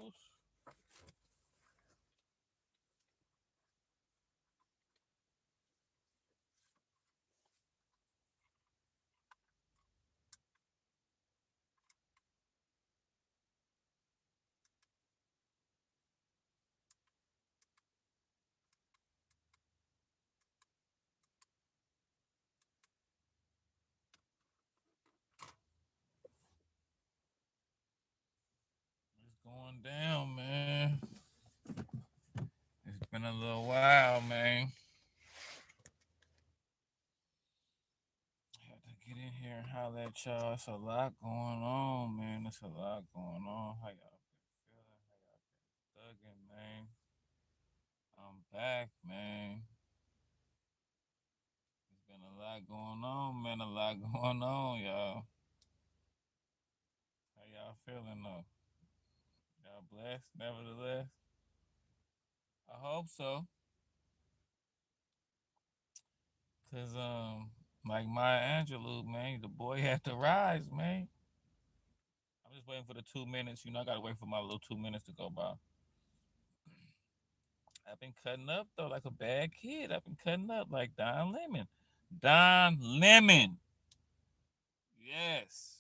Fabolous. It's going down, man. It's been a little while, man. Had to get in here and holler at y'all. It's a lot going on, man. It's a lot going on. How y'all been feeling? How y'all been thugging, man? I'm back, man. There's been a lot going on, man. A lot going on, y'all. How y'all feeling though? Y'all blessed, nevertheless. I hope so. Cause like Maya Angelou, man, the boy had to rise, man. I'm just waiting for the 2 minutes. I gotta wait for my little 2 minutes to go by. I've been cutting up though, like a bad kid. I've been cutting up like Don Lemon. Don Lemon. Yes.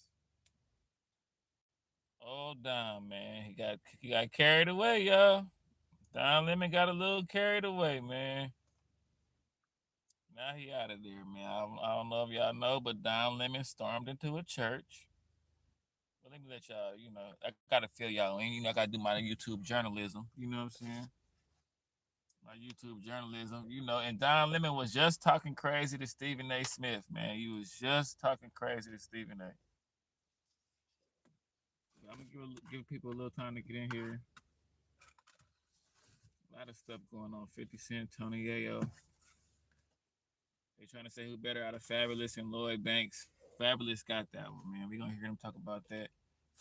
Oh Don, man. He got carried away, y'all. Don Lemon got a little carried away, man. Now he out of there, man. I don't know if y'all know, but Don Lemon stormed into a church. Well, let me let y'all, I gotta fill y'all in. I gotta do my YouTube journalism. You know what I'm saying? My YouTube journalism, and Don Lemon was just talking crazy to Stephen A. Smith, man. He was just talking crazy to Stephen A. I'm gonna give people a little time to get in here. A lot of stuff going on. 50 Cent, Tony Yayo. They trying to say who better out of Fabolous and Lyoyd Banks. Fabolous got that one, man. We gonna hear them talk about that.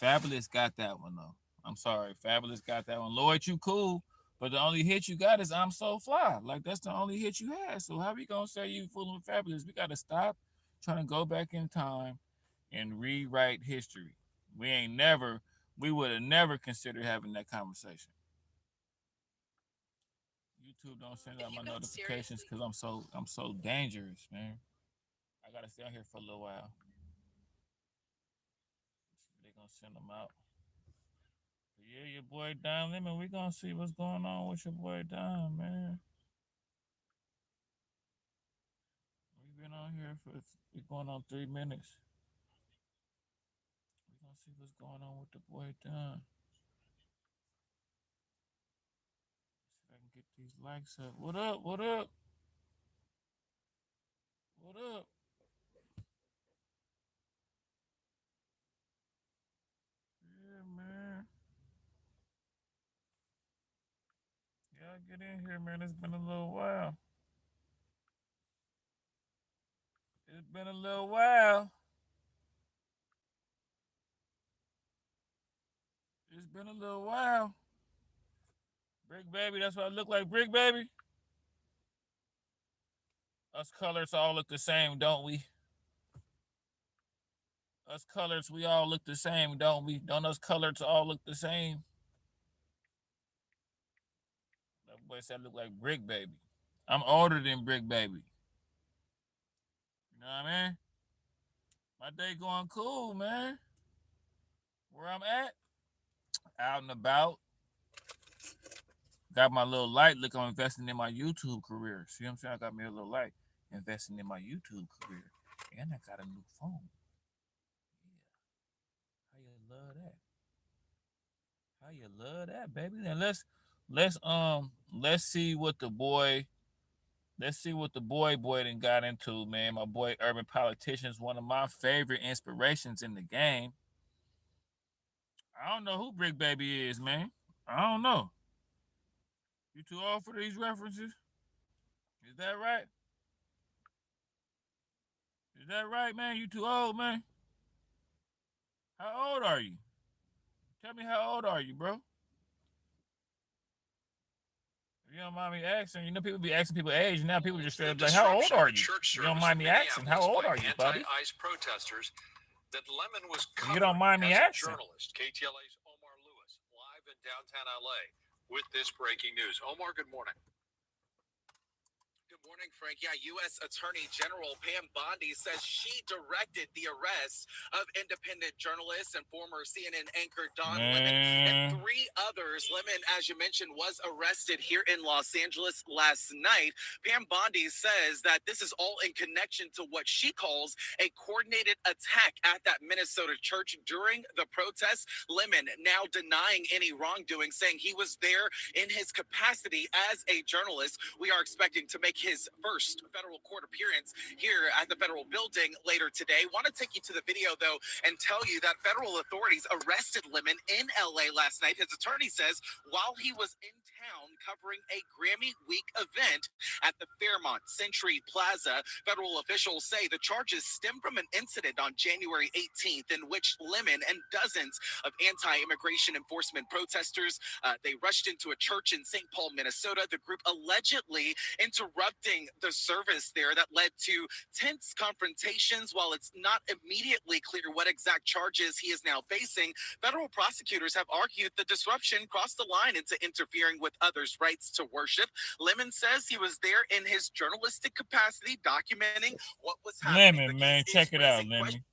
Fabolous got that one though. I'm sorry, Fabolous got that one. Lyoyd, you cool, but the only hit you got is "I'm So Fly." Like that's the only hit you had. So how we gonna say you fooling with Fabolous? We gotta stop trying to go back in time and rewrite history. We would have never considered having that conversation. YouTube don't send out my notifications because I'm so dangerous, man. I gotta stay on here for a little while. They gonna send them out. But yeah, your boy Don Lemon. We gonna see what's going on with your boy Don, man. We been on here for we going on 3 minutes. We gonna see what's going on with the boy Don. See if I can get these likes up. What up? What up? What up? Yeah, man. Y'all get in here, man. It's been a little while. It's been a little while. It's been a little while. Brick baby, that's what I look like, Brick baby. Us colors all look the same, don't we? Us colors, we all look the same, don't we? Don't us colors all look the same? That boy said I look like Brick baby. I'm older than Brick baby. You know what I mean? My day going cool, man. Where I'm at, out and about. Got my little light. Look, I'm investing in my YouTube career. See what I'm saying? I got me a little light. Investing in my YouTube career. And I got a new phone. Yeah. How you love that? How you love that, baby? Then let's see what the boy done got into, man. My boy Urban Politician is one of my favorite inspirations in the game. I don't know who Brick Baby is, man. I don't know. You too old for these references? Is that right? Is that right, man? You too old, man. How old are you? Tell me how old are you, bro? If you don't mind me asking, people be asking people age now. People just straight up like, "How old are you?" You don't mind me asking, "How old are you, buddy?" Anti-ICE protesters that Lemon was covering. You don't mind me asking. Journalist KTLA's Omar Lewis live in downtown LA with this breaking news. Omar, good morning. Good morning, Frank. Yeah, U.S. Attorney General Pam Bondi says she directed the arrest of independent journalist and former CNN anchor Don Lemon and Man. three others. Lemon, as you mentioned, was arrested here in Los Angeles last night. Pam Bondi says that this is all in connection to what she calls a coordinated attack at that Minnesota church during the protest. Lemon now denying any wrongdoing, saying he was there in his capacity as a journalist. We are expecting to make his first federal court appearance here at the federal building later today. Want to take you to the video, though, and tell you that federal authorities arrested Lemon in LA last night. His attorney says while he was in town covering a Grammy Week event at the Fairmont Century Plaza, federal officials say the charges stem from an incident on January 18th in which Lemon and dozens of anti-immigration enforcement protesters they rushed into a church in St. Paul, Minnesota. The group allegedly interrupting the service there that led to tense confrontations. While it's not immediately clear what exact charges he is now facing, federal prosecutors have argued the disruption crossed the line into interfering with others' rights to worship. Lemon says he was there in his journalistic capacity, documenting what was happening. Lemon, man, check it out, Lemon.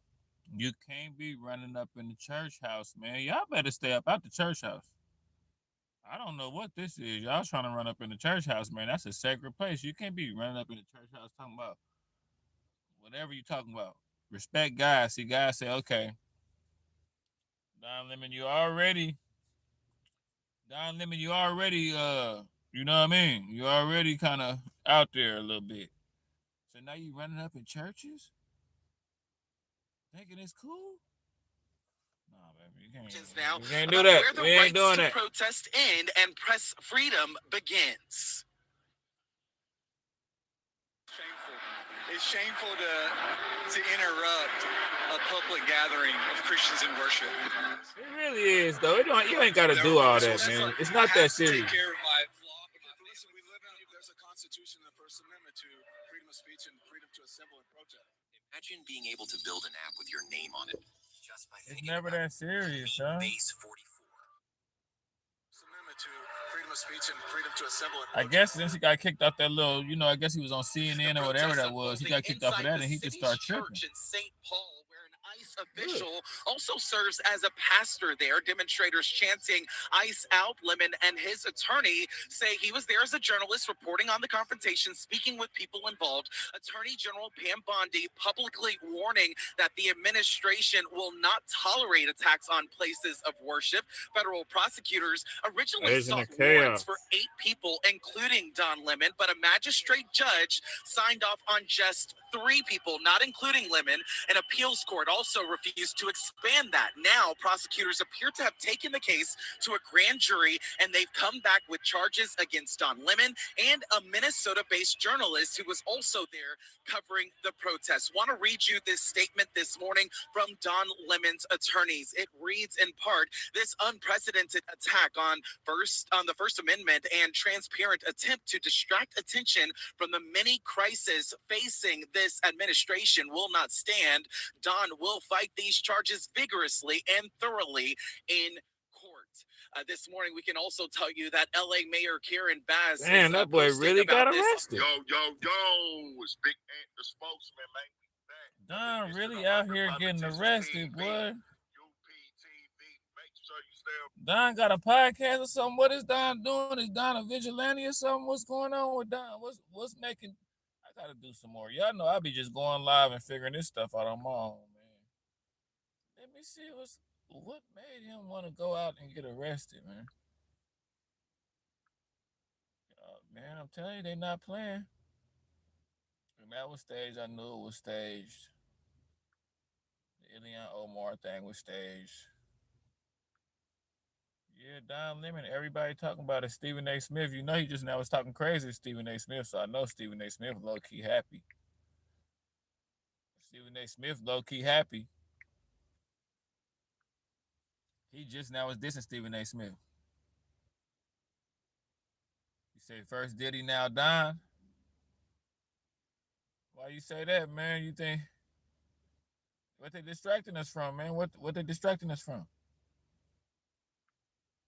You can't be running up in the church house, man. Y'all better stay up out the church house. I don't know what this is. Y'all trying to run up in the church house, man. That's a sacred place. You can't be running up in the church house talking about whatever you talking about. Respect God. See, God say, okay, Don Lemon, Don Lemon, you know what I mean? You already kind of out there a little bit. So now you running up in churches? Thinking it's cool? Nah, baby, now you can't do that. Where the We ain't rights doing to that. protest end and press freedom begins. Shameful. It's shameful to interrupt a public gathering of Christians in worship. It really is, though. You ain't got to do all that, man. It's not that serious. Take care of my flock. Listen, we live in. There's a Constitution, the First Amendment to freedom of speech and freedom to assemble and protest. Imagine being able to build an app with your name on it just by It's thinking never about that serious, huh? Base 44. Amendment to freedom of speech and freedom to assemble and I protest. guess since he got kicked off that little, I guess he was on CNN or whatever that was. He got kicked off of that and he just started tripping. In St. Paul, where an ICE official also serves as a pastor there. Demonstrators chanting ICE out. Lemon and his attorney say he was there as a journalist reporting on the confrontation, speaking with people involved. Attorney General Pam Bondi publicly warning that the administration will not tolerate attacks on places of worship. Federal prosecutors originally sought warrants for 8 people, including Don Lemon, but a magistrate judge signed off on just 3 people, not including Lemon. An appeals court also refused to expand that. Now, prosecutors appear to have taken the case to a grand jury, and they've come back with charges against Don Lemon and a Minnesota-based journalist who was also there covering the protests. Want to read you this statement this morning from Don Lemon's attorneys. It reads in part, this unprecedented attack on the First Amendment and transparent attempt to distract attention from the many crises facing this administration will not stand. Don will fight these charges vigorously and thoroughly in court. This morning, we can also tell you that LA Mayor Karen Bass Man, that boy really got arrested. Yo, it's Big Ant, the spokesman, man. Don really out here getting arrested, boy. Don got a podcast or something. What is Don doing? Is Don a vigilante or something? What's going on with Don? What's making? I gotta do some more. Y'all know I be just going live and figuring this stuff out on my own, man. Let me see what made him want to go out and get arrested, man. Man, I'm telling you, they not playing. When that was staged, I knew it was staged. The Ilyan Omar thing was staged. Yeah, Don Lemon, everybody talking about it. Stephen A. Smith, he just now was talking crazy to Stephen A. Smith, so I know Stephen A. Smith low-key happy. Stephen A. Smith low-key happy. He just now was dissing Stephen A. Smith. He said first Diddy, now Don. Why you say that, man? You think what they distracting us from, man? What they distracting us from?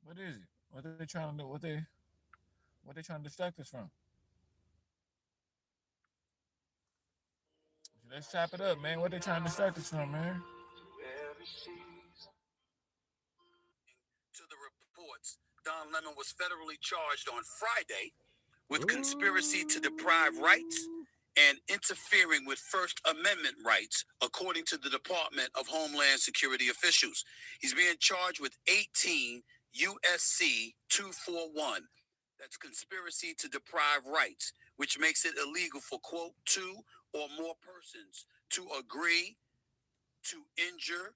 What is it? What are they trying to do? What they trying to distract us from? Let's chop it up, man. What they trying to distract us from, man? To the reports, Don Lemon was federally charged on Friday with conspiracy to deprive rights and interfering with First Amendment rights, according to the Department of Homeland Security officials. He's being charged with 18 USC 241. That's conspiracy to deprive rights, which makes it illegal for, quote, two or more persons to agree to injure,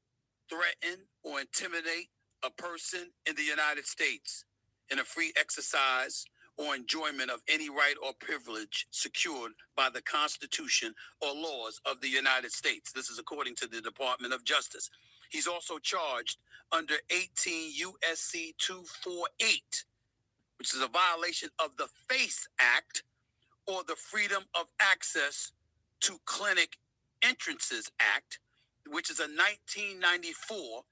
threaten, or intimidate a person in the United States in a free exercise or enjoyment of any right or privilege secured by the Constitution or laws of the United States. This is according to the Department of Justice. He's also charged under 18 USC 248, which is a violation of the FACE Act or the Freedom of Access to Clinic Entrances Act, which is a 1994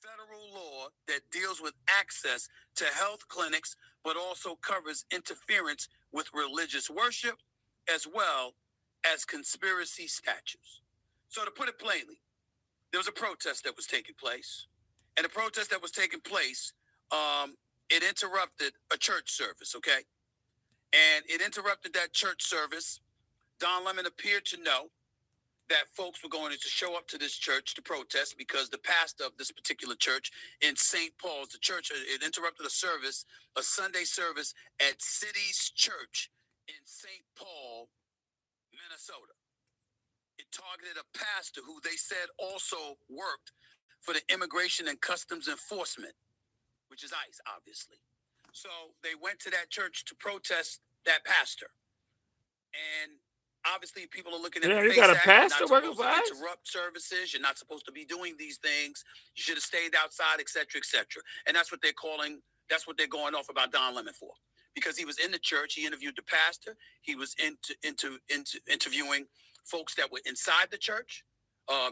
federal law that deals with access to health clinics, but also covers interference with religious worship as well as conspiracy statutes. So to put it plainly, there was a protest that was taking place, and the protest that was taking place, it interrupted a church service, okay? And it interrupted that church service. Don Lemon appeared to know that folks were going to show up to this church to protest because the pastor of this particular church in St. Paul's, the church, it interrupted a service, a Sunday service at City's Church in St. Paul, Minnesota. It targeted a pastor who they said also worked for the Immigration and Customs Enforcement, which is ICE, obviously. So they went to that church to protest that pastor. And obviously, people are looking at the You FACE got a Act. pastor You're not working supposed for to ICE? interrupt services. You're not supposed to be doing these things. You should have stayed outside, et cetera, et cetera. And that's what they're calling, that's what they're going off about Don Lemon for. Because he was in the church, he interviewed the pastor. He was interviewing folks that were inside the church,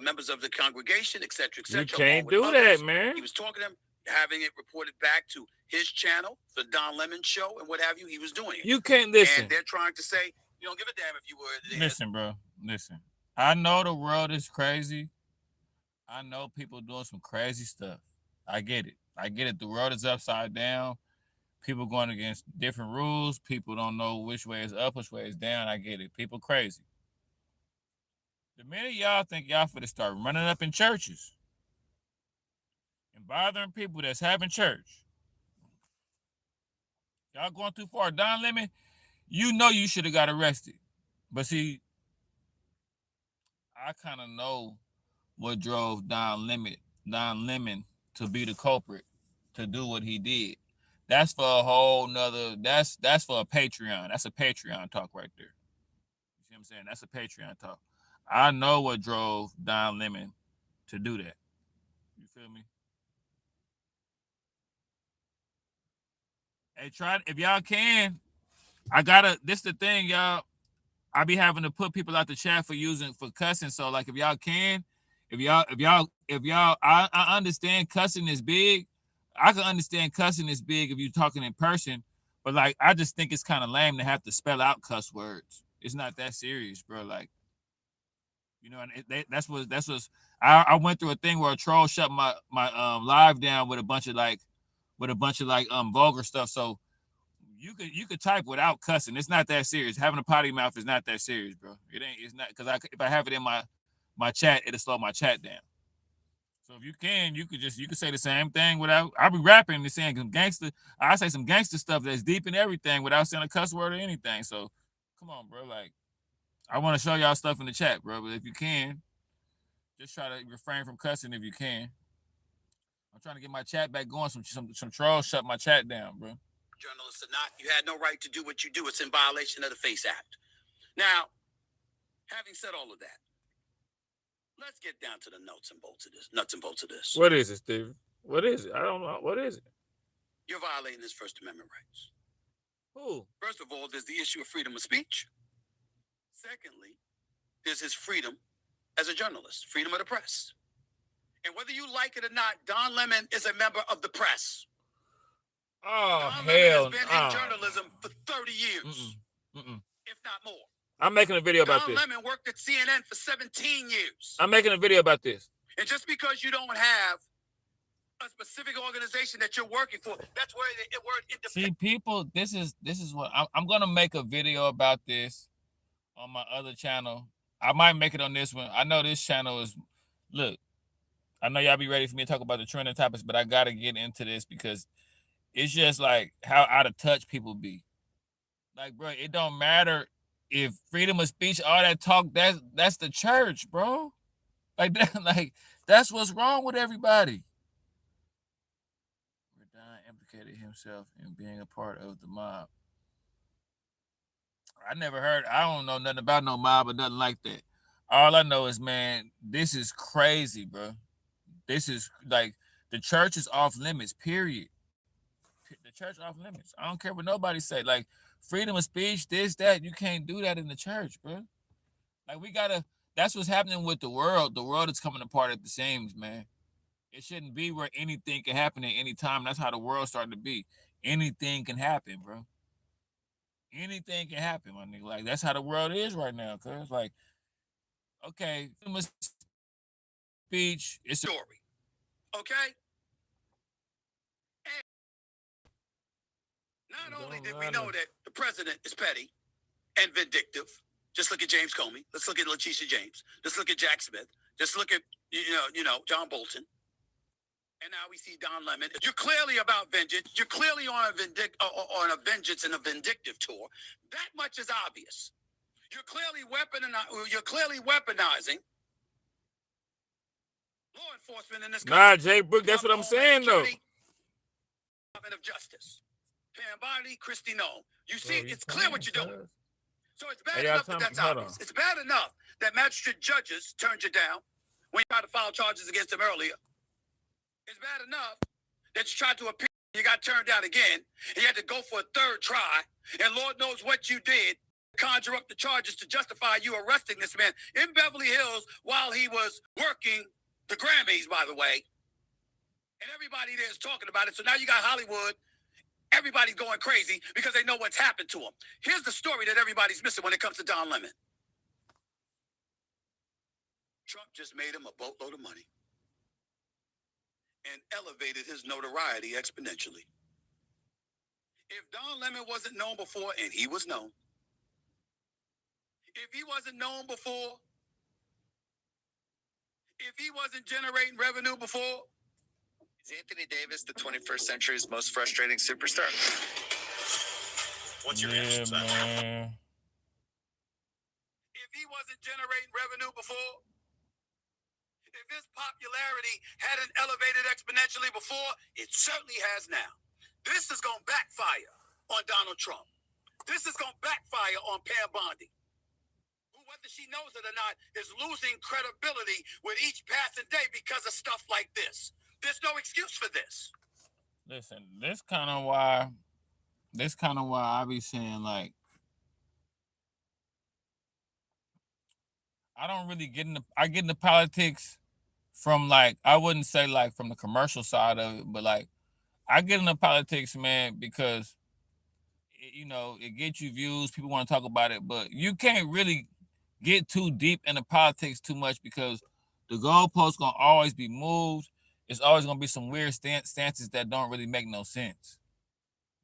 members of the congregation, et cetera, et cetera. You can't do that, man. He was talking to them, having it reported back to his channel, the Don Lemon Show, and what have you. He was doing it. You can't listen. And they're trying to say, you don't give a damn if you were. Listen, bro. Listen. I know the world is crazy. I know people doing some crazy stuff. I get it. I get it. The world is upside down. People going against different rules. People don't know which way is up, which way is down. I get it. People crazy. The minute y'all think y'all finna start running up in churches and bothering people that's having church, y'all going too far. Don Lemon, you know you should have got arrested. But see, I kind of know what drove Don Lemon to be the culprit, to do what he did. That's for a whole nother, that's for a Patreon. That's a Patreon talk right there. You see what I'm saying? That's a Patreon talk. I know what drove Don Lemon to do that. You feel me? Hey, if y'all can, this the thing, y'all. I be having to put people out the chat for cussing. So like if y'all can, I understand cussing is big. I can understand cussing is big if you're talking in person, but like I just think it's kind of lame to have to spell out cuss words. It's not that serious, bro. Like, you know, and that's what I went through a thing where a troll shut my live down with a bunch of vulgar stuff. So you could type without cussing. It's not that serious. Having a potty mouth is not that serious, bro. It's not, because if I have it in my chat, it'll slow my chat down. So if you can, you could say the same thing without. I'll be rapping and saying some gangster. I say some gangster stuff that's deep in everything without saying a cuss word or anything. So come on, bro. Like, I want to show y'all stuff in the chat, bro. But if you can, just try to refrain from cussing if you can. I'm trying to get my chat back going. Some trolls shut my chat down, bro. Journalists or not, you had no right to do what you do. It's in violation of the FACE Act. Now, having said all of that, let's get down to the nuts and bolts of this. What is it, Steven? What is it? I don't know. What is it? You're violating his First Amendment rights. Who? First of all, there's the issue of freedom of speech. Secondly, there's his freedom as a journalist, freedom of the press. And whether you like it or not, Don Lemon is a member of the press. Oh, Don Lemon hell has been in journalism for 30 years, if not more. I'm making a video about Don this. Lemon worked at CNN for 17 years. I'm making a video about this. And just because you don't have a specific organization that you're working for, that's where the word independent. See, people, this is what I'm gonna make a video about this on my other channel. I might make it on this one. I know this channel is, look, I know y'all be ready for me to talk about the trending topics, but I gotta get into this because it's just like how out of touch people be. Like, bro, it don't matter if freedom of speech, all that talk, that's the church, bro. Like that, like that's what's wrong with everybody. Radon implicated himself in being a part of the mob. I don't know nothing about no mob or nothing like that. All I know is, man, this is crazy, bro. This is like the church is off limits, period. The church off limits. I don't care what nobody say. Like freedom of speech, this, that, you can't do that in the church, bro. Like that's what's happening with the world. The world is coming apart at the seams, man. It shouldn't be where anything can happen at any time. That's how the world started to be. Anything can happen, bro. Anything can happen, my nigga. Like that's how the world is right now, cuz like, okay, freedom of speech, it's a story. Okay? And not only did we know that the president is petty and vindictive, just look at James Comey. Let's look at Letitia James. Let's look at Jack Smith. Just look at John Bolton. And now we see Don Lemon. You're clearly about vengeance. You're clearly on a vengeance and a vindictive tour. That much is obvious. You're clearly weaponizing law enforcement in this country. Nah, Jay Brook, that's what I'm saying though. Department of Justice, Pam Bondi, Christy Noem. You see, it's clear what you're doing. So it's bad enough that that's obvious. It's bad enough that magistrate judges turned you down when you tried to file charges against them earlier. It's bad enough that you tried to appeal, you got turned down again, and you had to go for a third try, and Lord knows what you did to conjure up the charges to justify you arresting this man in Beverly Hills while he was working the Grammys, by the way. And everybody there is talking about it. So now you got Hollywood. Everybody's going crazy because they know what's happened to him. Here's the story that everybody's missing when it comes to Don Lemon. Trump just made him a boatload of money and elevated his notoriety exponentially. If Don Lemon wasn't known before, and he was known, if he wasn't known before, if he wasn't generating revenue before, is Anthony Davis the 21st century's most frustrating superstar? What's your answer to that? Man. if he wasn't generating revenue before, if his popularity hadn't elevated exponentially before, it certainly has now. This is going to backfire on Donald Trump. This is going to backfire on Pam Bondi, who, whether she knows it or not, is losing credibility with each passing day because of stuff like this. There's no excuse for this. Listen, this kind of why I be saying, like, I don't really I get into politics from, like, I wouldn't say like from the commercial side of it, but like I get into politics, man, because it gets you views. People want to talk about it, but you can't really get too deep into politics too much because the goalposts gonna always be moved. It's always gonna be some weird stances that don't really make no sense.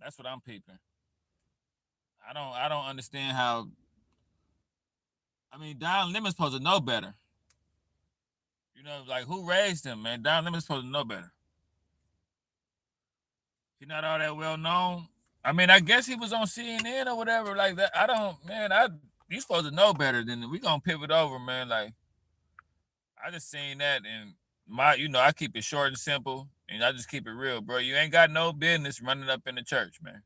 That's what I'm peeping. I don't understand how. I mean, Don Lemon's supposed to know better. Like, who raised him, man? Don Lemon's supposed to know better. He's not all that well known. I mean, I guess he was on CNN or whatever like that. You're supposed to know better than we gonna pivot over, man. Like, I just seen that, and I keep it short and simple, and I just keep it real, bro. You ain't got no business running up in the church, man.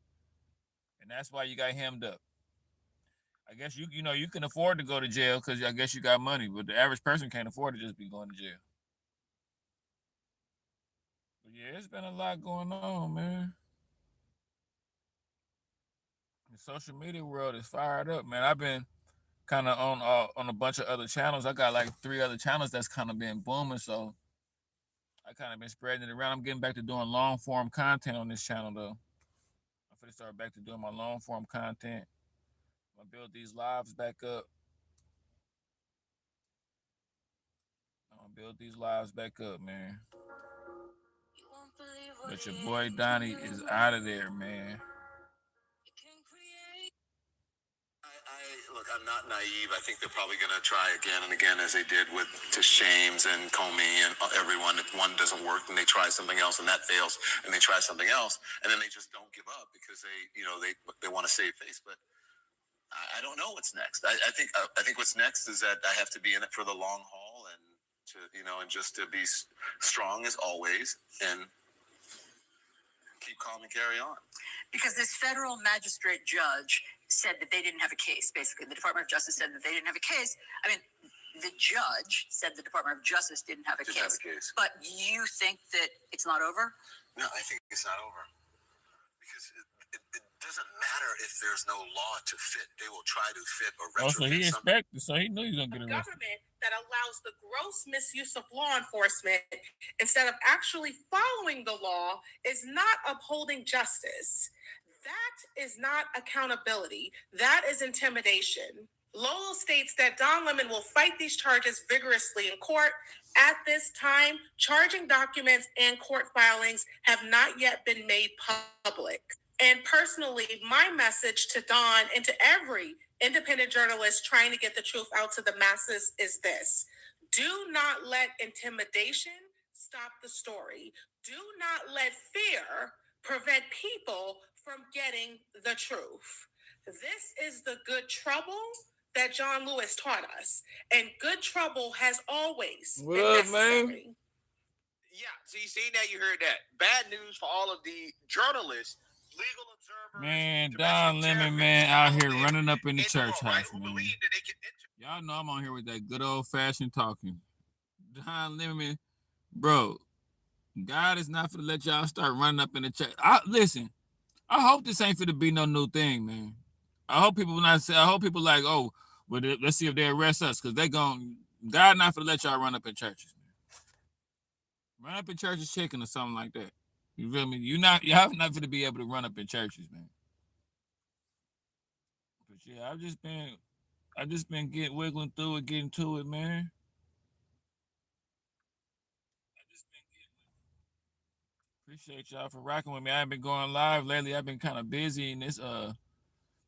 And that's why you got hemmed up. I guess you can afford to go to jail because I guess you got money, but the average person can't afford to just be going to jail. But yeah, it's been a lot going on, man. The social media world is fired up, man. I've been kind of on a bunch of other channels. I got like 3 other channels that's kind of been booming, so I kind of been spreading it around. I'm getting back to doing long form content on this channel though. to start back to doing my long form content. I'm gonna build these lives back up. Man. But your boy Donnie is out of there, man. Look, I'm not naive. I think they're probably going to try again and again, as they did with to Shames and Comey and everyone. If one doesn't work, then they try something else, and that fails, and they try something else, and then they just don't give up because they want to save face. But I don't know what's next. I think what's next is that I have to be in it for the long haul, and and just to be strong as always, and keep calm and carry on. Because this federal magistrate judge said that they didn't have a case. Basically, the Department of Justice said that they didn't have a case. I mean, the judge said the Department of Justice didn't have a case. But you think that it's not over? No, I think it's not over. Because it doesn't matter if there's no law to fit. They will try to fit or retrofit so he expected, so he knew he was going to get arrested. Government that allows the gross misuse of law enforcement instead of actually following the law is not upholding justice. That is not accountability. That is intimidation. Lowell states that Don Lemon will fight these charges vigorously in court. At this time, charging documents and court filings have not yet been made public. And personally, my message to Don and to every independent journalist trying to get the truth out to the masses is this: do not let intimidation stop the story. Do not let fear prevent people from getting the truth. This is the good trouble that John Lewis taught us. And good trouble has always been necessary. Man? Yeah, so you seen that, you heard that. Bad news for all of the journalists, legal observers. Man, Don Lemon, man, out here running up in the church house, man. Y'all know I'm on here with that good old-fashioned talking. Don Lemon, bro, God is not going to let y'all start running up in the church. Listen, I hope this ain't finna be no new thing, man. I hope people like, oh, well, let's see if they arrest us, because God not finna let y'all run up in churches, man. Run up in churches chicken or something like that. You feel me? Y'all not finna be able to run up in churches, man. But yeah, I just been wiggling through it, getting to it, man. Appreciate y'all for rocking with me. I haven't been going live lately. I've been kind of busy in this.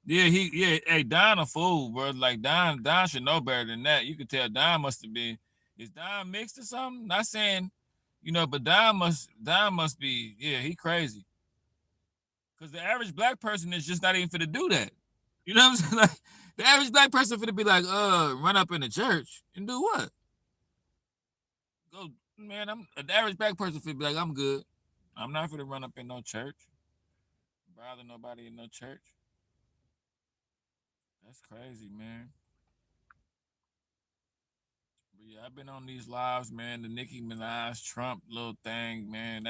Hey, Don a fool, bro. Like Don should know better than that. You could tell Don must have been. Is Don mixed or something? Not saying, but Don must be. Yeah, he crazy. Cause the average black person is just not even finna do that. You know what I'm saying? Like the average black person finna be like, run up in the church and do what? Go, man. The average black person finna be like, I'm good. I'm not finna run up in no church. Bother nobody in no church. That's crazy, man. But yeah, I've been on these lives, man. The Nicki Minaj Trump little thing, man.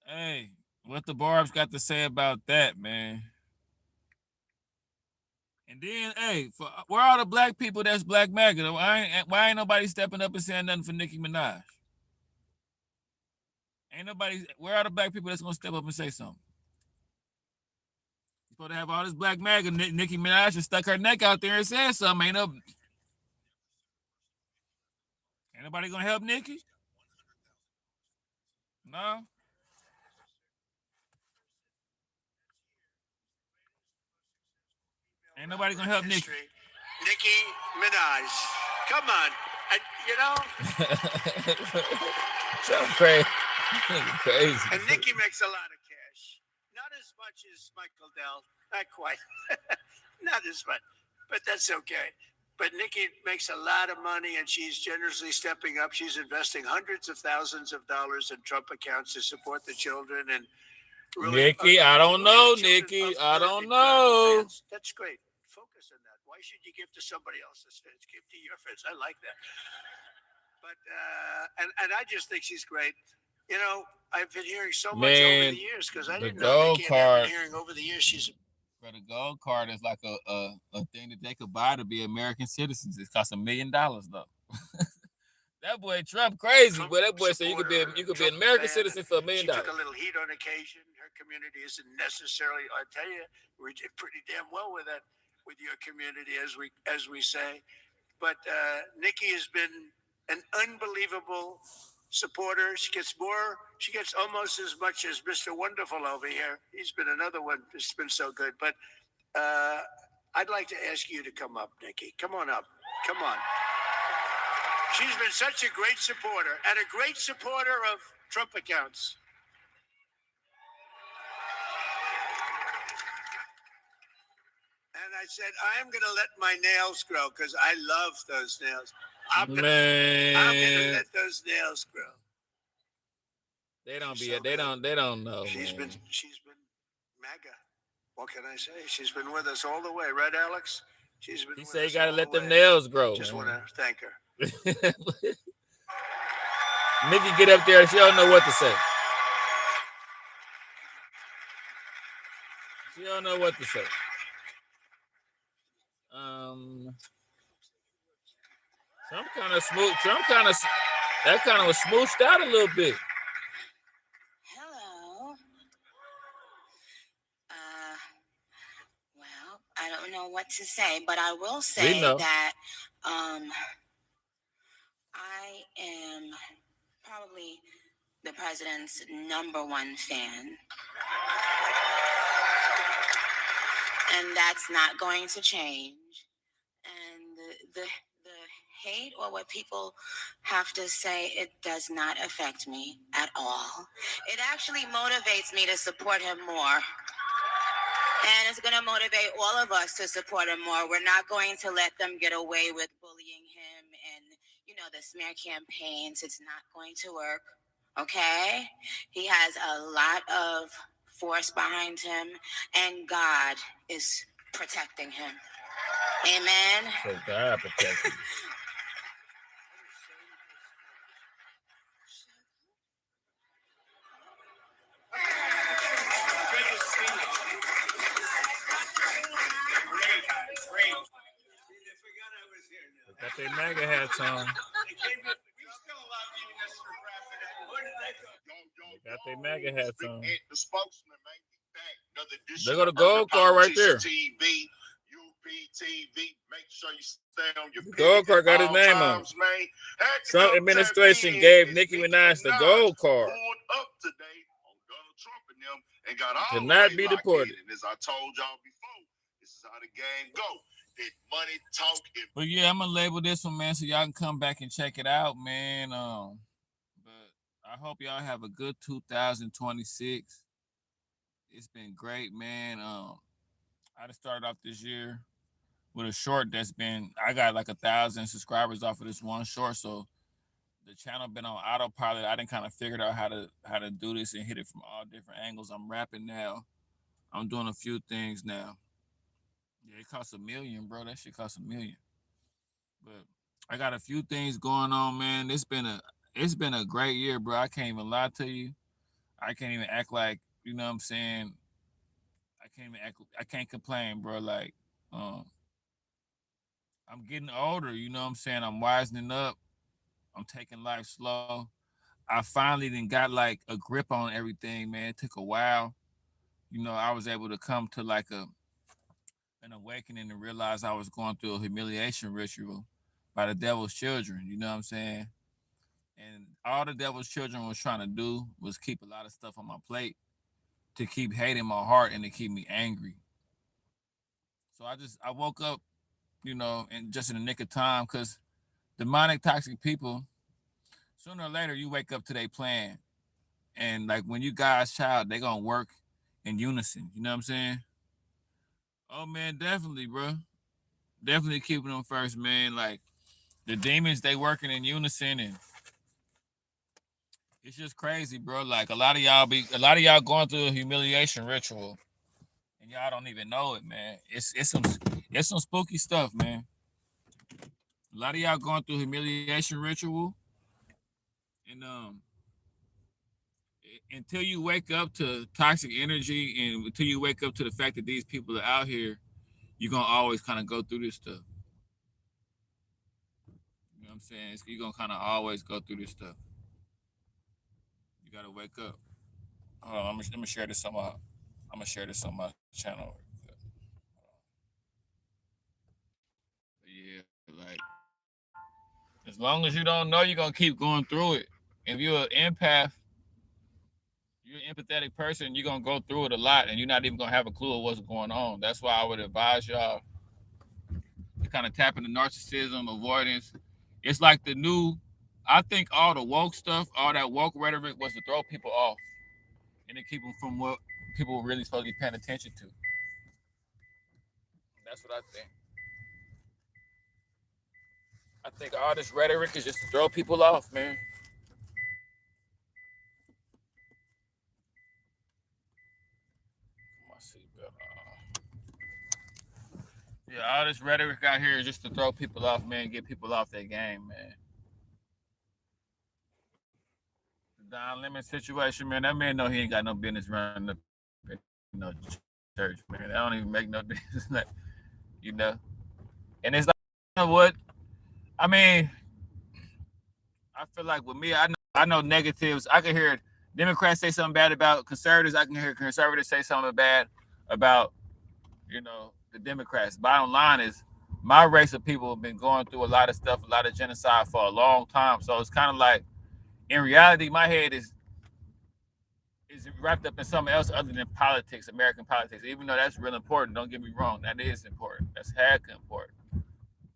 Hey, what the Barbs got to say about that, man? And then, hey, where are all the black people that's Black MAGA? Why ain't nobody stepping up and saying nothing for Nicki Minaj? Where are the black people that's gonna step up and say something? You're supposed to have all this Black MAGA. Nicki Minaj just stuck her neck out there and said something. Ain't nobody gonna help Nicki? No. Ain't nobody gonna help Nicki. Nicki Minaj, come on, So crazy. Crazy. And Nicki makes a lot of cash. Not as much as Michael Dell. Not quite. Not as much. But that's okay. But Nicki makes a lot of money, and she's generously stepping up. She's investing hundreds of thousands of dollars in Trump accounts to support the children. And really, Nicki, I don't know, Nicki. I don't know. That's great. Focus on that. Why should you give to somebody else's fans? Give to your fans. I like that. But and I just think she's great. I've been hearing so much over the years because I didn't know Nicki. I've been hearing over the years she's. But a gold card is like a thing that they could buy to be American citizens. It costs $1 million though. That boy Trump crazy, Trump but that boy said you could be an American citizen for $1 million. She took a little heat on occasion. Her community isn't necessarily. I tell you, we did pretty damn well with that, with your community, as we say. But Nikki has been an unbelievable supporter. She gets almost as much as Mr. Wonderful over here. He's been another one. It's been so good. But I'd like to ask you to come up, Nikki. Come on up. Come on. She's been such a great supporter and a great supporter of Trump accounts. And I said, I'm going to let my nails grow because I love those nails. I'm going to let those nails grow. They don't know. She's been MAGA. What can I say? She's been with us all the way, right, Alex? She's been. He said you gotta let them nails grow. Just want to thank her. Nikki get up there, she don't know what to say. She don't know what to say. Trump kind of smooth. That kind of was smooched out a little bit. Hello. Well, I don't know what to say, but I will say that I am probably the president's #1 fan. And that's not going to change. And the hate or what people have to say, it does not affect me at all. It actually motivates me to support him more. And it's going to motivate all of us to support him more. We're not going to let them get away with bullying him and, the smear campaigns. It's not going to work. Okay? He has a lot of force behind him, and God is protecting him. Amen. So God protect him. Got their MAGA hats on. Got their MAGA hats on. The spokesman made me back. They got a gold card right there. TV, UPTV. Make sure you stay on your gold card got his name on. Trump administration gave Nicki Minaj the gold card. Up today on Donald Trump and them and got all to not be deported. And as I told y'all before, this is how the game go. That money talk. But yeah, I'm gonna label this one, man, so y'all can come back and check it out, man. But I hope y'all have a good 2026. It's been great, man. I just started off this year with a short I got like 1,000 subscribers off of this one short, so the channel been on autopilot. I didn't kind of figured out how to do this and hit it from all different angles. I'm rapping now. I'm doing a few things now. Yeah, it costs $1 million, bro. That shit costs $1 million. But I got a few things going on, man. It's been a great year, bro. I can't even lie to you. I can't even act like, you know what I'm saying? I can't complain, bro. Like, I'm getting older, you know what I'm saying? I'm wisening up. I'm taking life slow. I finally then got like a grip on everything, man. It took a while. I was able to come to like an awakening and realize I was going through a humiliation ritual by the devil's children, you know what I'm saying? And all the devil's children was trying to do was keep a lot of stuff on my plate to keep hating my heart and to keep me angry. So I woke up, and just in the nick of time, because demonic, toxic people, sooner or later you wake up to their plan. And like when you God's child, they gonna work in unison, you know what I'm saying? Oh man, definitely, bro. Definitely keeping them first, man. Like the demons, they working in unison, and it's just crazy, bro. Like a lot of y'all going through a humiliation ritual, and y'all don't even know it, man. It's some spooky stuff, man. A lot of y'all going through humiliation ritual, and until you wake up to toxic energy, and until you wake up to the fact that these people are out here, you're gonna always kind of go through this stuff. You know what I'm saying? You're going to kind of always go through this stuff. You got to wake up. Hold on, I'm going to share this on my, channel. Yeah, like, as long as you don't know, you're going to keep going through it. If you're an empath, you're an empathetic person, you're going to go through it a lot, and you're not even going to have a clue of what's going on. That's why I would advise y'all to kind of tap into narcissism, avoidance. It's like the new, I think all the woke stuff, all that woke rhetoric was to throw people off and to keep them from what people were really supposed to be paying attention to. That's what I think. I think all this rhetoric is just to throw people off, man. My seatbelt on. Yeah, all this rhetoric out here is just to throw people off, man, get people off their game, man. The Don Lemon situation, man, that man know he ain't got no business running up in no church, man. That don't even make no difference, you know. And it's like, you know what? I mean, I feel like with me, I know negatives. I can hear Democrats say something bad about conservatives. I can hear conservatives say something bad about, the Democrats. Bottom line is, my race of people have been going through a lot of stuff, a lot of genocide for a long time. So it's kind of like, in reality, my head is wrapped up in something else other than politics, American politics. Even though that's real important, don't get me wrong, that is important. That's heck important.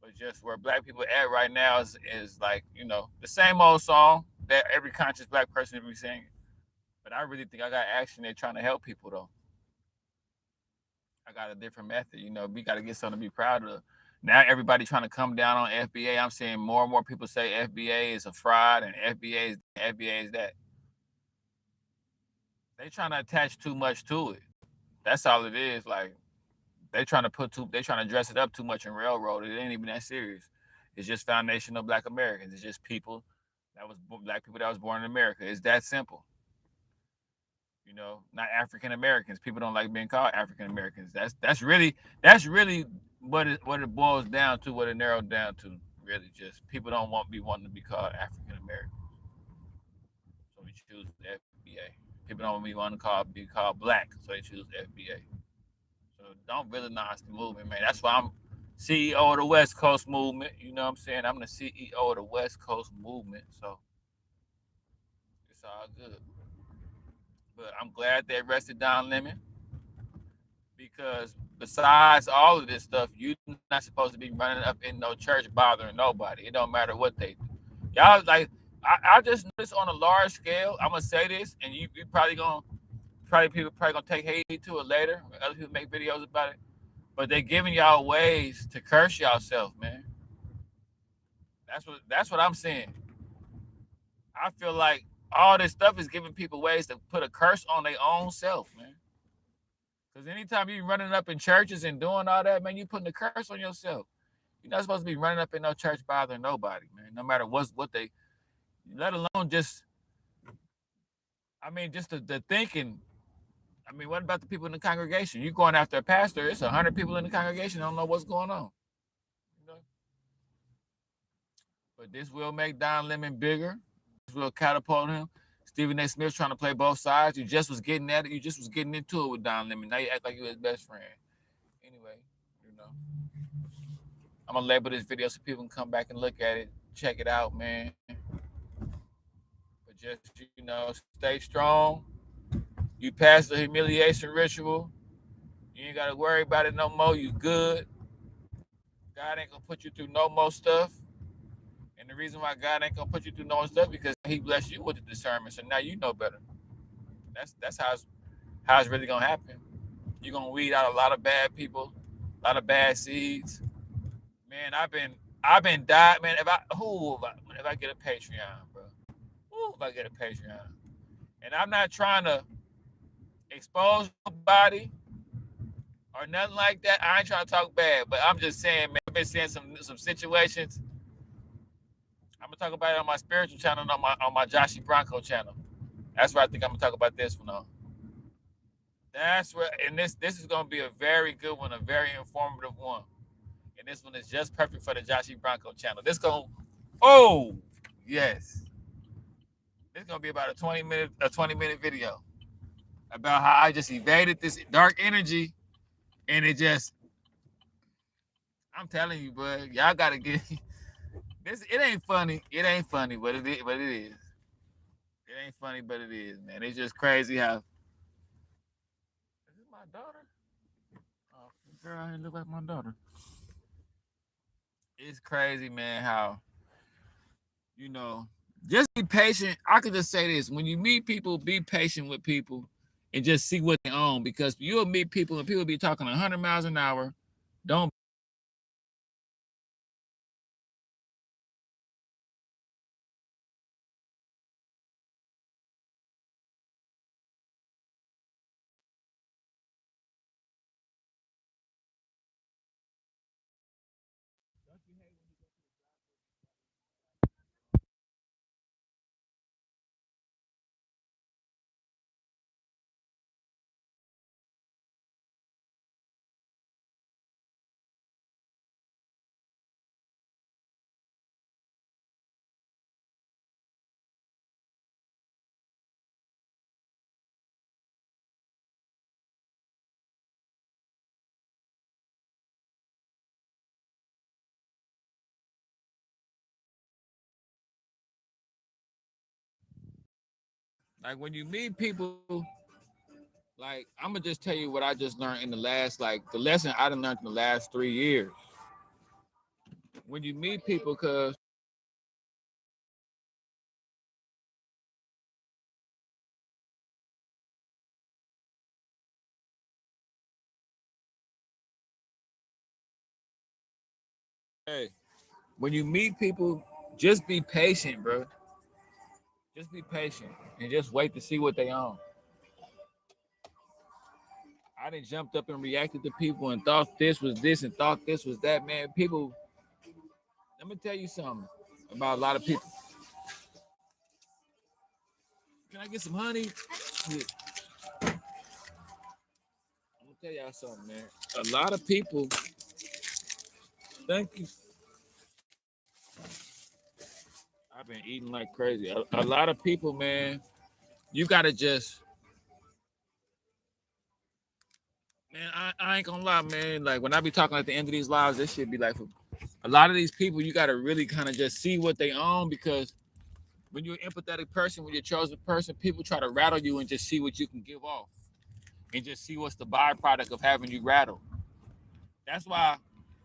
But just where black people at right now is like, the same old song that every conscious black person will be singing. But I really think I got action there trying to help people, though. I got a different method. We got to get something to be proud of. Now everybody trying to come down on FBA. I'm seeing more and more people say FBA is a fraud and FBA is that. They trying to attach too much to it. That's all it is. Like, they trying to dress it up too much and railroad it. It ain't even that serious. It's just foundational black Americans. It's just black people that was born in America. It's that simple. Not African Americans. People don't like being called African Americans. That's really what it boils down to, what it narrowed down to. Really, just people don't wanting to be called African Americans. So we choose FBA. People don't want to be called black, so they choose FBA. So don't villainize the movement, man. That's why I'm CEO of the West Coast movement. You know what I'm saying? I'm the CEO of the West Coast movement. So it's all good. But I'm glad they arrested Don Lemon, because besides all of this stuff, you're not supposed to be running up in no church bothering nobody. It don't matter what they do. Y'all, like, I just noticed on a large scale, I'm gonna say this, and you people gonna take heed to it later. Other people make videos about it, but they giving y'all ways to curse yourself, man. That's what I'm saying. I feel like all this stuff is giving people ways to put a curse on their own self, man. Because anytime you running up in churches and doing all that, man, you putting a curse on yourself. You're not supposed to be running up in no church bothering nobody, man. No matter what they, let alone just, just the thinking. What about the people in the congregation? You going after a pastor? It's 100 people in the congregation. Don't know what's going on. But this will make Don Lemon bigger. This will catapult him. Stephen A. Smith trying to play both sides. You just was getting at it. You just was getting into it with Don Lemon. Now you act like you his best friend. Anyway, I'm gonna label this video so people can come back and look at it, check it out, man. But just stay strong. You pass the humiliation ritual. You ain't gotta worry about it no more. You good. God ain't gonna put you through no more stuff. And the reason why God ain't gonna put you through no more stuff, because He blessed you with the discernment. So now you know better. That's how it's really gonna happen. You're gonna weed out a lot of bad people, a lot of bad seeds. Man, I've been dying, man. If I get a Patreon, bro. If I get a Patreon. And I'm not trying to expose nobody or nothing like that. I ain't trying to talk bad, but I'm just saying, man, I've been seeing some situations. I'm gonna talk about it on my spiritual channel and on my Joshy Bronco channel. That's where I think I'm gonna talk about this one on. That's where, and this is gonna be a very good one, a very informative one. And this one is just perfect for the Joshy Bronco channel. This gonna Oh, yes. It's gonna be about a 20-minute video about how I just evaded this dark energy, and it just, I'm telling you, bro, y'all gotta get this. It ain't funny. It ain't funny, but it is. But it is. It ain't funny, but it is, man. It's just crazy how. Is this my daughter? Oh, girl, I look like my daughter. It's crazy, man. How, you know, just be patient. I could just say this: when you meet people, be patient with people, and just see what they own. Because you'll meet people, and people be talking 100 miles an hour. Don't. Like when you meet people, like I'm gonna just tell you what I just learned in the last, like the lesson I done learned in the last 3 years. When you meet people, cause hey, when you meet people, just be patient, bro. Just be patient and just wait to see what they own. I done jumped up and reacted to people and thought this was this and thought this was that, man. People, let me tell you something about a lot of people. Can I get some honey? Yeah. I'm gonna tell y'all something, man. A lot of people, thank you. I've been eating like crazy. A lot of people, man, you gotta just, man, I ain't gonna lie, man. Like when I be talking at the end of these lives, this shit be like for a lot of these people, you gotta really kind of just see what they own, because when you're an empathetic person, when you're a chosen person, people try to rattle you and just see what you can give off and just see what's the byproduct of having you rattled. That's why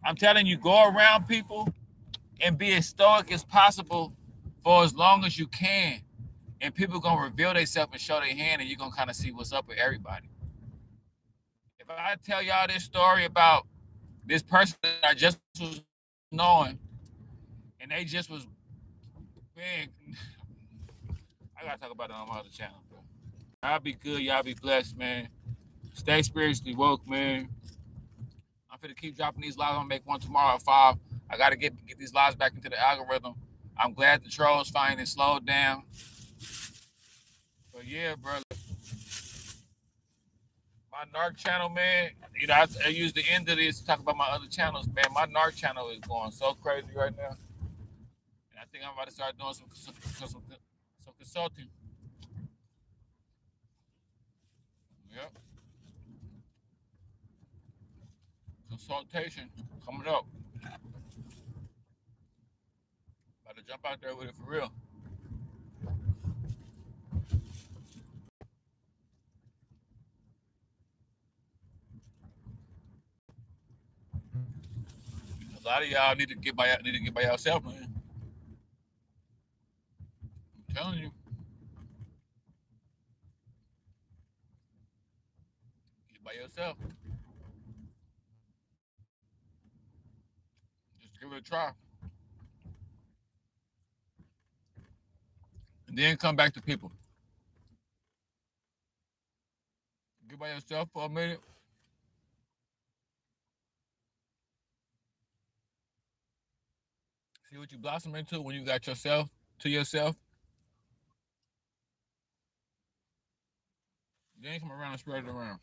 I'm telling you, go around people and be as stoic as possible for as long as you can. And people gonna reveal themselves and show their hand, and you're gonna kind of see what's up with everybody. If I tell y'all this story about this person that I just was knowing, and they just was, man, I gotta talk about it on my other channel, bro. Y'all be good, y'all be blessed, man. Stay spiritually woke, man. I'm finna keep dropping these lives. I'm gonna make one tomorrow at 5. I gotta get these lives back into the algorithm. I'm glad the trolls finally slowed down. But yeah, bro, my NARC channel, man. You know, I use the end of this to talk about my other channels, man. My NARC channel is going so crazy right now, and I think I'm about to start doing some consulting. Yep, consultation coming up. About to jump out there with it for real. A lot of y'all need to get by yourself, man. I'm telling you, get by yourself. Just give it a try, and then come back to people. Get by yourself for a minute. See what you blossom into when you got yourself to yourself. Then come around and spread it around.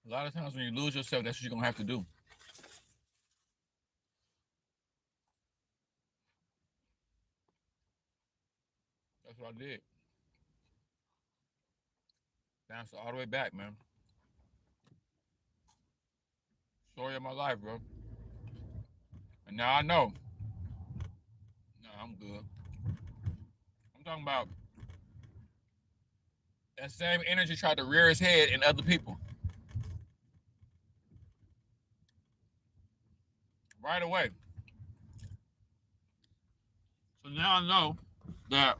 A lot of times when you lose yourself, that's what you're going to have to do. That's what I did. Bounced all the way back, man. Story of my life, bro. And now I know. No, I'm good. I'm talking about that same energy tried to rear its head in other people. Right away. So now I know that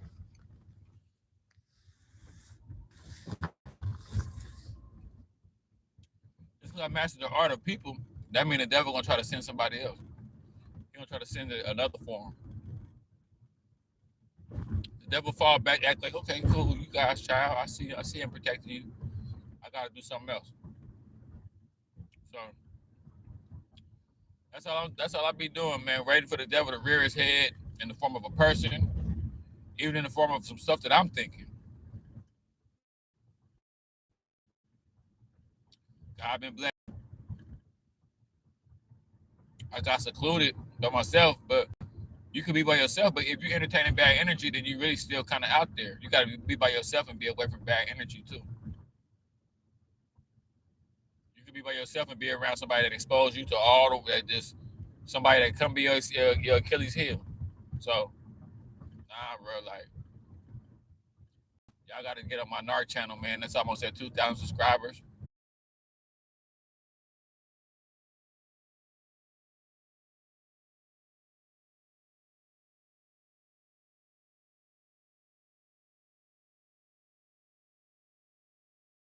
just because I mastered the art of people, that means the devil gonna try to send somebody else. He gonna try to send another form. The devil fall back, act like, okay, cool, you guys, child. I see him protecting you. I gotta do something else. So that's all I be doing, man. Waiting for the devil to rear his head in the form of a person, even in the form of some stuff that I'm thinking. I've been blessed. I got secluded by myself, but you could be by yourself. But if you're entertaining bad energy, then you really still kind of out there. You got to be by yourself and be away from bad energy too. You could be by yourself and be around somebody that exposed you to all the just somebody that come be your Achilles heel. So, nah, bro, like y'all got to get on my NAR channel, man. That's almost at 2,000 subscribers.